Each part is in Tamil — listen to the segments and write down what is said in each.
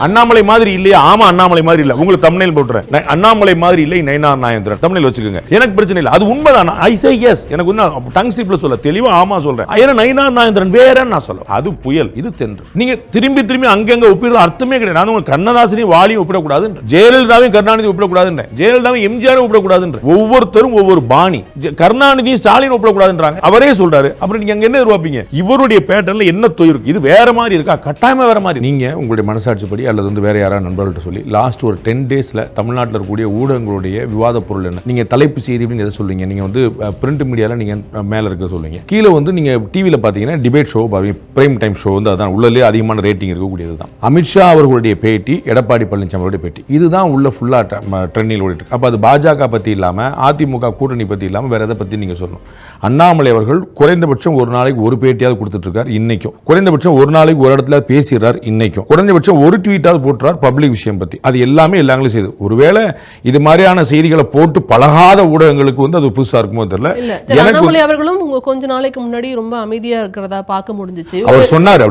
அண்ணாமலை மாதிரி இல்லையா? ஆமா, அண்ணாமலை மாதிரி இல்ல. உங்களுக்கு தம்ப்நெயில் போட்டுறேன். அண்ணாமலை மாதிரி இல்லை நயினார் நாகேந்திரன் தம்ப்நெயில் வச்சுக்கோங்க. எனக்கு பிரச்சனை இல்ல, அது உண்மைதான். ஐ சே எஸ். எனக்கு வந்து டங் ஸ்லிப்ல சொல்ல தெளிவா ஆமா சொல்றேன். ஏன்னா நயினார் நாகேந்திரன் வேறன்னு நான் சொல்ல. அது புயல், இது தென்று. நீங்க திரும்பி திரும்பி அங்கங்க ஒப்பிடுறது அர்த்தமே கிடையாது. நான் உங்களுக்கு கண்ணதாசனையும் வாலியும் ஒப்பிடக்கூடாது, ஜெயலலிதாவையும் கருணாநிதி ஒப்பிடக்கூடாது, ஜெயலலிதாவையும் எம்ஜிஆர் ஒப்பிடக்கூடாது. ஒவ்வொருத்தரும் ஒவ்வொரு பாணி. கருணாநிதி ஸ்டாலின் ஒப்பிடக்கூடாதுன்றாங்க. அவரே சொல்றாரு. அப்புறம் நீங்க அங்க என்ன எதிர்பார்ப்பீங்க? இவருடைய பேட்டர்ல என்ன தொயிருக்கு? இது வேற மாதிரி இருக்கா? கட்டாயமா வேற மாதிரி. நீங்க உங்களுடைய மனசாட்சிப்படி அல்லது வந்து வேற யாராவது நண்பர்கள்ட்ட சொல்லி லாஸ்ட் ஒரு 10 டேஸ்ல தமிழ்நாட்டில் இருக்கக்கூடிய ஊடகங்களுடைய விவாத பொருள் என்ன? நீங்க தலைப்பு செய்தி அப்படின்னு எதை சொல்லுவீங்க? நீங்க வந்து பிரிண்ட் மீடியால நீங்க மேல இருக்க சொல்லுவீங்க. கீழே வந்து நீங்க டிவில பாத்தீங்கன்னா டிபேட் ஷோ பாருங்க, பிரைம் டைம் ஷோ வந்து அதான் உள்ளே அதிகமான ரேட்டிங் இருக்கக்கூடியது தான். அமித்ஷா அவர்களுடைய பேட்டி, எடப்பாடி பழனிசாமியோட பேட்டி, இதுதான் உள்ள ஃபுல்லா ட்ரெண்டில் ஓடிட்டு இருக்கு. அப்ப அது பாஜக பத்தி இல்லாம அதிமுக கூட்டணி பத்தி இல்லாம வேற எதை பத்தி நீங்க சொல்லணும்? அண்ணாமலை அவர்கள் குறைந்தபட்சம் ஒரு நாளைக்கு ஒரு பேட்டியாவது கொடுத்துட்டு இருக்காரு இன்னைக்கும். குறைந்தபட்சம் ஒரு நாளைக்கு ஒரு இடத்துல பேசிடுறார் இன்னைக்கும். குறைந்தபட்சம் ஒரு ட்வீட்டாவது போட்டுறார் பப்ளிக் விஷயம் பத்தி. அது எல்லாமே எல்லாங்களும் செய்யுது. ஒருவேளை இது மாதிரியான செய்திகளை போட்டு பழகாத ஊடகங்களுக்கு வந்து அது புதுசா இருக்குமோ தெரியல. அண்ணாமலை அவர்களும் கொஞ்ச நாளைக்கு முன்னாடி ரொம்ப அமைதியா இருக்கிறதா பார்க்க முடிஞ்சிச்சு. அவர் சொன்னார்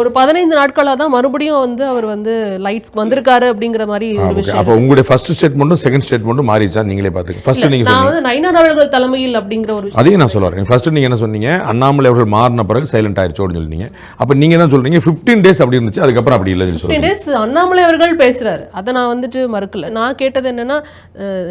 ஒரு 15 நாட்களா தான் மறுபடியும் வந்து அவர் வந்து லைட்ஸ் வந்திருக்காரு அப்படிங்கிற மாதிரி ஒரு விஷயம். அப்ப உங்களுடைய ஃபர்ஸ்ட் ஸ்டேட்மென்ட்டும் செகண்ட் ஸ்டேட்மென்ட்டும் மாறிச்சா? நீங்களே பாத்துங்க. ஃபர்ஸ்ட் நீங்க நான் வந்து நயினார் அவர்கள் தலைமையில் அப்படிங்கிற ஒரு அதையும் நான் சொல்றேன். ஃபர்ஸ்ட் நீங்க என்ன சொன்னீங்க? அண்ணாமலை அவர்கள் மாறின பிறகு சைலண்ட் ஆயிருச்சு அப்படின்னு சொன்னீங்க. அப்ப நீங்க தான் சொல்றீங்க 15 டேஸ் அப்படி இருந்துச்சு, அதுக்கப்புறம் அப்படி இல்லைன்னு சொல்றீங்க. அண்ணாமலை அவர்கள் பேசுறாரு, அதை நான் வந்துட்டு மறுக்கல. நான் கேட்டது என்னன்னா,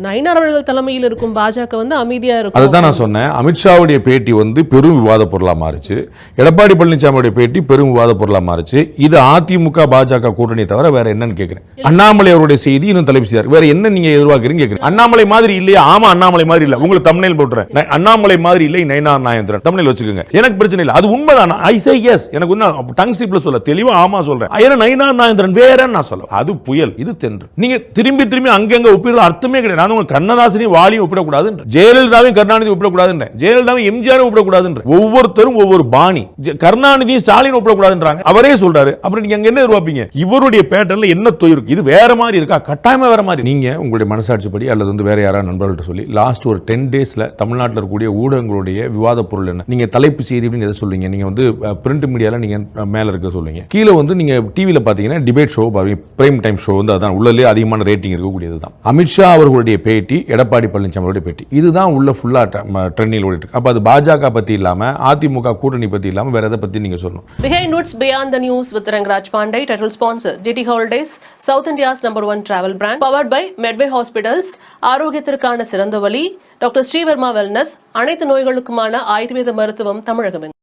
நயினார் அவர்கள் தலைமையில் இருக்கும் பாஜக வந்து அமைதியா இருக்கும். அதுதான் நான் சொன்னேன். அமித்ஷாவுடைய பேட்டி வந்து பெரும் விவாத பொருளா மாறிச்சு. எடப்பாடி பழனிசாமியுடைய பேட்டி பெரும் விவாத பொருளா மாறிச்சு. இது அதிமுக பாஜக கூட்டணி தவிர வேற என்னன்னு கேட்கிறேன். அண்ணாமலை அவருடைய செய்தி இன்னும் தலைப்பு செய்தார். வேற என்ன நீங்க எதிர்பார்க்கறீங்க கேட்கிறேன். அண்ணாமலை மாதிரி இல்லையா? ஆமா, அண்ணாமலை மாதிரி இல்ல. உங்களுக்கு தம்ப்நெயில் போட்டுறேன். அண்ணாமலை மாதிரி இல்லை நயினார் நாகேந்திரன் தம்ப்நெயில் வச்சுக்கோங்க. எனக்கு பிரச்சனை இல்ல, அது உண்மைதான். ஐ சே எஸ். எனக்கு வந்து டங் ஸ்லிப்ல சொல்ல தெளிவா ஆமா சொல்றேன். ஏன்னா நயினார் நாகேந்திரன் வேறன்னு நான் சொல்ல. அது புயல், இது தென்று. நீங்க திரும்பி திரும்பி அங்கங்க ஒப்பிடுறது அர்த்தமே கிடையாது. நான் உங்களுக்கு கண்ணதாசனையும் வாலியும் ஒப்பிடக்கூடாது, ஜெயலலிதாவையும் கருணாநிதி ஒப்பிடக்கூடாது, ஜெயலலிதாவையும் எம்ஜிஆர் ஒப்பிடக்கூடாது. ஒவ்வொருத்தரும் ஒவ்வொரு பாணி. கருணாநிதி ஸ்டாலின் ஒப்பிடக்கூடாதுன்றாங்க. அவரே சொல்றாரு. அப்புறம் நீங்க அங்க என்ன எதிர்பார்ப்பீங்க? இவருடைய பேட்டர்ல என்ன தொயிருக்கு? இது வேற மாதிரி இருக்கா? கட்டாயமா வேற மாதிரி. நீங்க உங்களுடைய மனசாட்சிப்படி அல்லது வந்து வேற யாராவது நண்பர்கள்ட்ட சொல்லி லாஸ்ட் ஒரு 10 டேஸ்ல தமிழ்நாட்டில் இருக்கக்கூடிய ஊடகங்களுடைய விவாத பொருள் என்ன? நீங்க தலைப்பு செய்தி அப்படின்னு எதை சொல்லுவீங்க? நீங்க வந்து பிரிண்ட் மீடியால நீங்க மேல இருக்க சொல்லுவீங்க. கீழே வந்து நீங்க டிவில பாத்தீங்கன்னா டிபேட் ஷோ பாருங்க, பிரைம் டைம் ஷோ வந்து அதான் உள்ளே அதிகமான ரேட்டிங் இருக்கக்கூடியது தான். அமித்ஷா அவர்களுடைய பேட்டி, எடப்பாடி பழனிசாமியோட பேட்டி, இதுதான் உள்ள ஃபுல்லா ட்ரெண்டில் ஓடிட்டு இருக்கு. அப்ப அது பாஜக பத்தி இல்லாம அதிமுக கூட்டணி பத்தி இல்லாம வேற எதை பத்தி நீங்க சொல்லணும்? Behind Notes Beyond the News with Rangraj Pandey, title sponsor GT Holidays, South India's #1 travel brand, powered by Medway Hospitals, ஆரோக்கியத்திற்கான சிறந்த வழி, டாக்டர் ஸ்ரீவர்மா வெல்னஸ், அனைத்து நோய்களுக்குமான ஆயுர்வேத மருத்துவம் தமிழகம்.